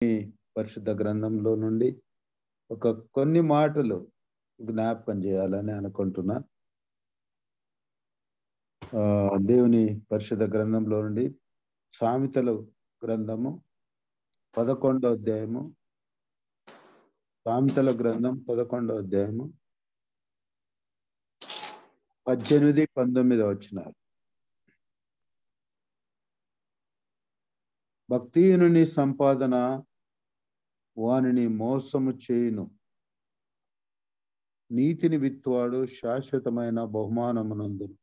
ఈ పరిశుద్ధ గ్రంథంలో నుండి కొన్ని మాటలు జ్ఞాపకం చేయాలని అనుకుంటున్నా. దేవుని పరిశుద్ధ గ్రంథంలో నుండి సామెతల గ్రంథము 11వ అధ్యాయము, సామెతల గ్రంథం 11వ అధ్యాయము 18, 19 వచనాలు. భక్తిహీనుని సంపాదన వానిని మోసము చేయును, నీతిని విత్తువాడు శాశ్వతమైన బహుమానమునందును.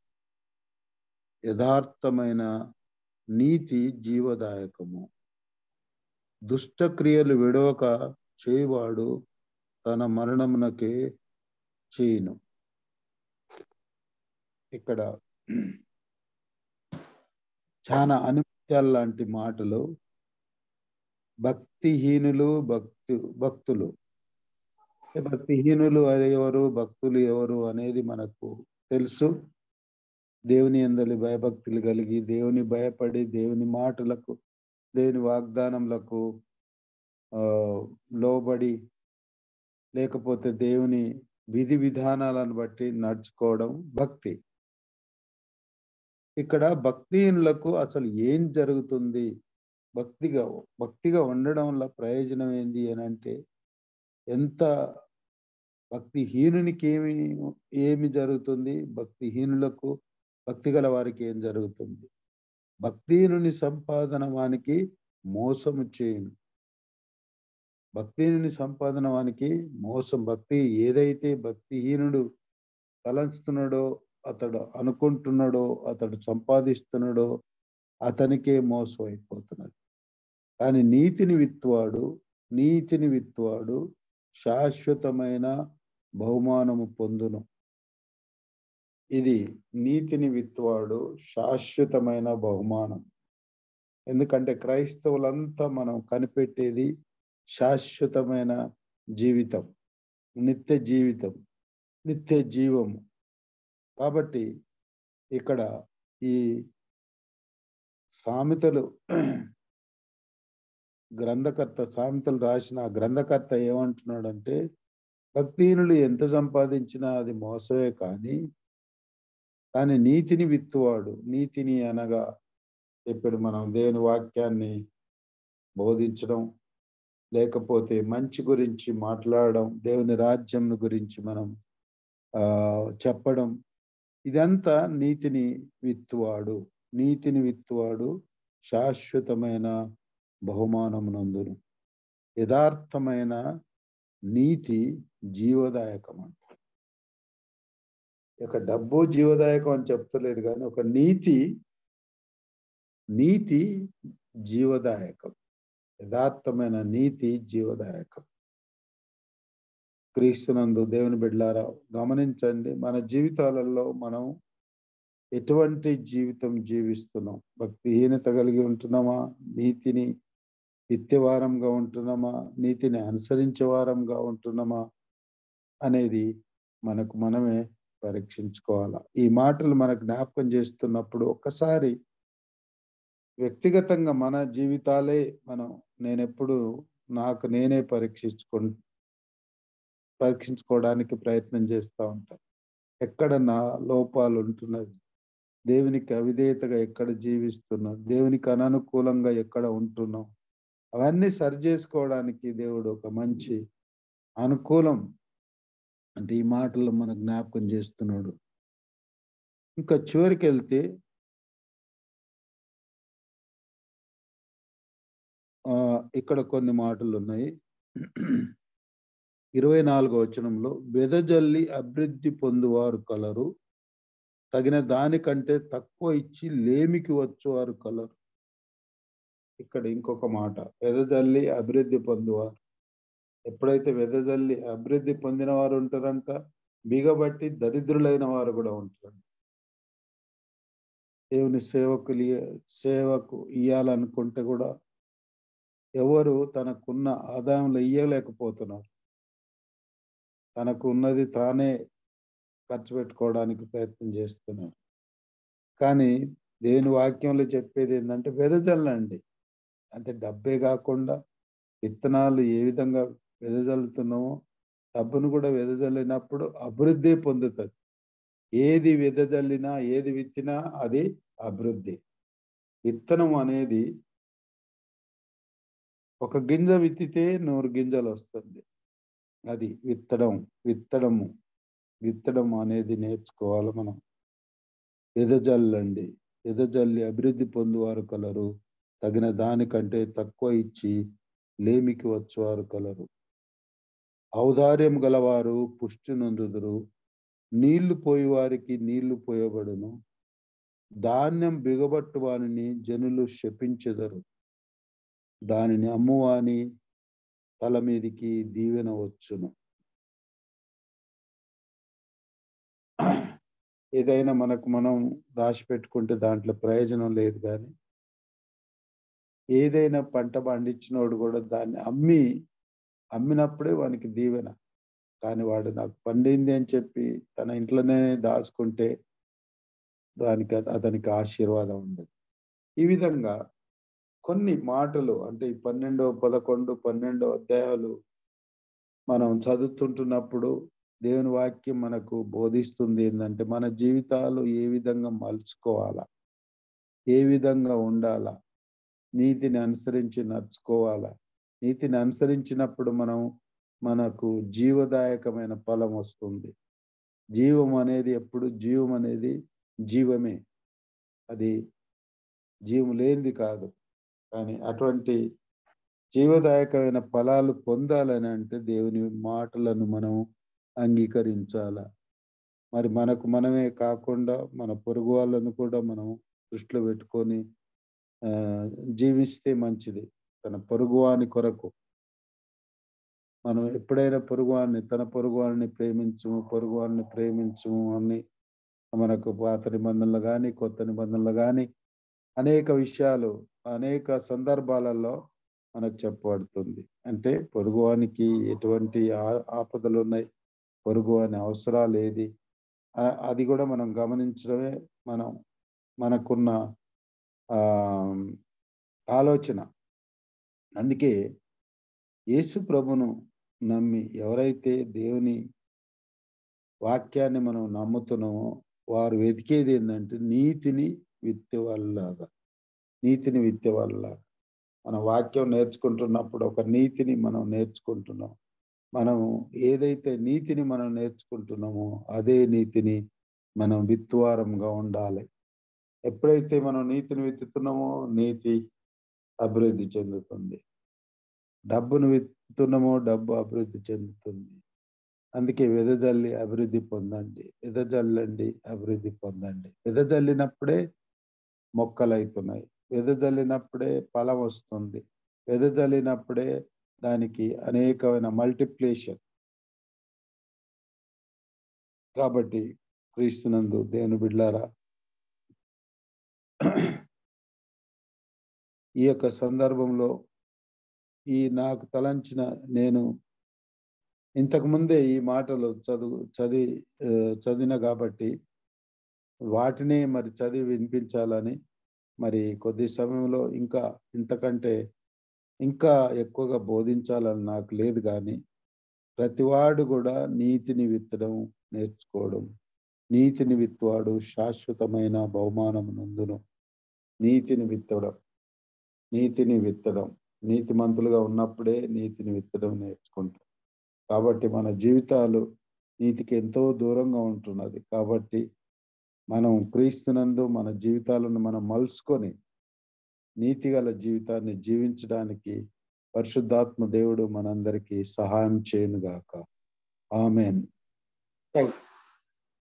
యథార్థమైన నీతి జీవదాయకము, దుష్టక్రియలు విడవక చేయువాడు తన మరణమునకే చేయును. ఇక్కడ చాలా అనుభవాల లాంటి మాటలు. భక్తిహీనులు, భక్తులు. భక్తిహీనులు ఎవరు, భక్తులు ఎవరు అనేది మనకు తెలుసు. దేవుని యందలి భయభక్తులు కలిగి, దేవుని భయపడి, దేవుని మాటలకు, దేవుని వాగ్దానములకు లోబడి, లేకపోతే దేవుని విధి విధానాలను బట్టి నడుచుకోవడం భక్తి. ఇక్కడ భక్తిహీనులకు అసలు ఏం జరుగుతుంది? భక్తిగా ఉండడం వల్ల ప్రయోజనం ఏంది అని అంటే, ఎంత భక్తిహీనునికి ఏమి జరుగుతుంది, భక్తిహీనులకు, భక్తి గల వారికి ఏం జరుగుతుంది? భక్తిహీనుని సంపాదన వానికి మోసము చేయును. భక్తిహీనుని సంపాదన వానికి మోసం. ఏదైతే భక్తిహీనుడు తలంచుతున్నాడో, అతడు అనుకుంటున్నాడో, అతడు సంపాదిస్తున్నాడో, అతనికే మోసం అయిపోతున్నది. కానీ నీతిని విత్తువాడు శాశ్వతమైన బహుమానము పొందును. ఇది నీతిని విత్తువాడు శాశ్వతమైన బహుమానం. ఎందుకంటే క్రైస్తవులంతా మనం కనిపెట్టేది శాశ్వతమైన జీవితం, నిత్య జీవము. కాబట్టి ఇక్కడ ఈ సామెతలు సామెతలు రాసిన గ్రంథకర్త ఏమంటున్నాడంటే, భక్తిహీనులు ఎంత సంపాదించినా అది మోసమే. కానీ నీతిని విత్తువాడు, నీతిని అనగా ఇప్పుడు మనం దేవుని వాక్యాన్ని బోధించడం, లేకపోతే మంచి గురించి మాట్లాడడం, దేవుని రాజ్యం గురించి మనం చెప్పడం, ఇదంతా నీతిని విత్తువాడు శాశ్వతమైన బహుమానమునందును. యథార్థమైన నీతి జీవదాయకం అంట. ఇక డబ్బు జీవదాయకం అని చెప్తలేదు, కానీ ఒక నీతి జీవదాయకం. యథార్థమైన నీతి జీవదాయకం. క్రీస్తునందు దేవుని బిడ్డలారా, గమనించండి, మన జీవితాలలో మనం ఎటువంటి జీవితం జీవిస్తున్నాం? భక్తిహీనత కలిగి ఉంటున్నామా? నీతిని విత్తేవారంగా ఉంటున్నామా? నీతిని అనుసరించే వారంగా ఉంటున్నామా అనేది మనకు మనమే పరీక్షించుకోవాలా. ఈ మాటలు మనకు జ్ఞాపకం చేస్తున్నప్పుడు ఒక్కసారి వ్యక్తిగతంగా మన జీవితాలే నేనెప్పుడు నాకు నేనే పరీక్షించుకోవడానికి ప్రయత్నం చేస్తూ ఉంటాను. ఎక్కడ నా లోపాలు ఉంటున్నది, దేవునికి అవిధేయతగా ఎక్కడ జీవిస్తున్నాం, దేవునికి అననుకూలంగా ఎక్కడ ఉంటున్నాం, అవన్నీ సరి చేసుకోవడానికి దేవుడు ఒక మంచి అనుకూలం అంటే ఈ మాటలు మనకు జ్ఞాపకం చేస్తున్నాడు. ఇంకా చివరికి వెళ్తే ఇక్కడ కొన్ని మాటలు ఉన్నాయి. 24వ వచనంలో, వెదజల్లి అభివృద్ధి పొందువారు కలరు, తగిన దానికంటే తక్కువ ఇచ్చి లేమికి వచ్చేవారు కలరు. ఇక్కడ ఇంకొక మాట, వెదజల్లి అభివృద్ధి పొందువారు. ఎప్పుడైతే వెదజల్లి అభివృద్ధి పొందిన వారు ఉంటారంట, బిగబట్టి దరిద్రులైన వారు కూడా ఉంటారు. దేవుని సేవకు ఇయ్యాలనుకుంటే కూడా ఎవరు తనకున్న ఆదాయంలో ఇయ్యలేకపోతున్నారు. తనకు ఉన్నది తానే ఖర్చు పెట్టుకోవడానికి ప్రయత్నం చేస్తున్నారు. కానీ దేవుని వాక్యంలో చెప్పేది ఏంటంటే, వెదజల్లండి. అంటే డబ్బే కాకుండా విత్తనాలు ఏ విధంగా వెదజల్లుతున్నామో డబ్బును కూడా వెదజల్లినప్పుడు అభివృద్ధి పొందుతుంది. ఏది వెదజల్లినా ఏది విత్తినా అది అభివృద్ధి. విత్తనం అనేది ఒక గింజ విత్తితే 100 గింజలు వస్తుంది. అది విత్తడము విత్తడం అనేది నేర్చుకోవాలి మనం. వెదజల్లండి, వెదజల్లి అభివృద్ధి పొందువారు కలరు, తగిన దానికంటే తక్కువ ఇచ్చి లేమికి వచ్చువారు కలరు. ఔదార్యం గలవారు పుష్టి నొందుదురు, నీళ్లు పోయి వారికి నీళ్లు పోయబడును, ధాన్యం బిగబట్టు వానిని జనులు శపించెదరు, దానిని అమ్మువాని తల మీదికి దీవెన వచ్చును. ఏదైనా మనకు మనం దాచిపెట్టుకుంటే దాంట్లో ప్రయోజనం లేదు. కానీ ఏదైనా పంట పండించినోడు కూడా దాన్ని అమ్మినప్పుడే వానికి దీవెన. కానీ వాడు నాకు పండింది అని చెప్పి తన ఇంట్లోనే దాచుకుంటే అతనికి ఆశీర్వాదం ఉండదు. ఈ విధంగా కొన్ని మాటలు అంటే ఈ 12, 11, 12 అధ్యాయాలు మనం చదువుతుంటున్నప్పుడు దేవుని వాక్యం మనకు బోధిస్తుంది ఏంటంటే మన జీవితాలు ఏ విధంగా మలుచుకోవాలా, ఏ విధంగా ఉండాలా, నీతిని అనుసరించి నడుచుకోవాలా. నీతిని అనుసరించినప్పుడు మనకు జీవదాయకమైన ఫలం వస్తుంది. జీవం అనేది జీవమే, అది జీవం లేనిది కాదు. కానీ అటువంటి జీవదాయకమైన ఫలాలు పొందాలని అంటే దేవుని మాటలను మనం అంగీకరించాల. మరి మనకు మనమే కాకుండా మన పొరుగు వాళ్ళను కూడా మనం దృష్టిలో పెట్టుకొని జీవిస్తే మంచిది. తన పొరుగువాని కొరకు మనం ఎప్పుడైనా తన పొరుగువాని ప్రేమించుము అని మనకు పాత నిబంధనలు కానీ కొత్త నిబంధనలు కానీ అనేక విషయాలు అనేక సందర్భాలలో మనకు చెప్పబడుతుంది. అంటే పొరుగువానికి ఎటువంటి ఆపదలు ఉన్నాయి, పొరుగువాని అవసరాలు ఏది, అది కూడా మనం గమనించడమే మనకున్న ఆలోచన. అందుకే యేసు ప్రభును నమ్మి ఎవరైతే దేవుని వాక్యాన్ని మనం నమ్ముతున్నామో వారు వెతికేది ఏంటంటే నీతిని విత్తేవాళ్ళలాగా. మన వాక్యం నేర్చుకుంటున్నప్పుడు ఒక నీతిని మనం నేర్చుకుంటున్నాం. మనం ఏదైతే నీతిని మనం నేర్చుకుంటున్నామో అదే నీతిని మనం విత్తువారంగా ఉండాలి. ఎప్పుడైతే మనం నీతిని విత్తుతున్నామో నీతి అభివృద్ధి చెందుతుంది. డబ్బును విత్తుతున్నామో డబ్బు అభివృద్ధి చెందుతుంది. అందుకే వెదజల్లి అభివృద్ధి పొందండి, వెదజల్లండి అభివృద్ధి పొందండి. వెదజల్లినప్పుడే మొక్కలైతున్నాయి, వెదజల్లినప్పుడే ఫలం వస్తుంది, వెదజల్లినప్పుడే దానికి అనేకమైన మల్టిప్లికేషన్. కాబట్టి క్రీస్తునందు దేవుని బిడ్డలారా, ఈ యొక్క సందర్భంలో నాకు తలంచిన నేను ఇంతకుముందే ఈ మాటలు చదివిన కాబట్టి వాటినే మరి చదివి వినిపించాలని, మరి కొద్ది సమయంలో ఇంతకంటే ఇంకా ఎక్కువగా బోధించాలని నాకు లేదు. కానీ ప్రతివాడు కూడా నీతిని విత్తడం నేర్చుకోవడం. నీతిని విత్తువాడు శాశ్వతమైన బహుమానం నందును. నీతిని విత్తడం నీతిమంతులుగా ఉన్నప్పుడే నీతిని విత్తడం నేర్చుకుంటాం. కాబట్టి మన జీవితాలు నీతికి ఎంతో దూరంగా ఉంటున్నది. కాబట్టి మనం క్రీస్తునందు మన జీవితాలను మనం మలుచుకొని నీతిగల జీవితాన్ని జీవించడానికి పరిశుద్ధాత్మ దేవుడు మనందరికీ సహాయం చేయనుగాక. ఆమేన్. థాంక్యూ.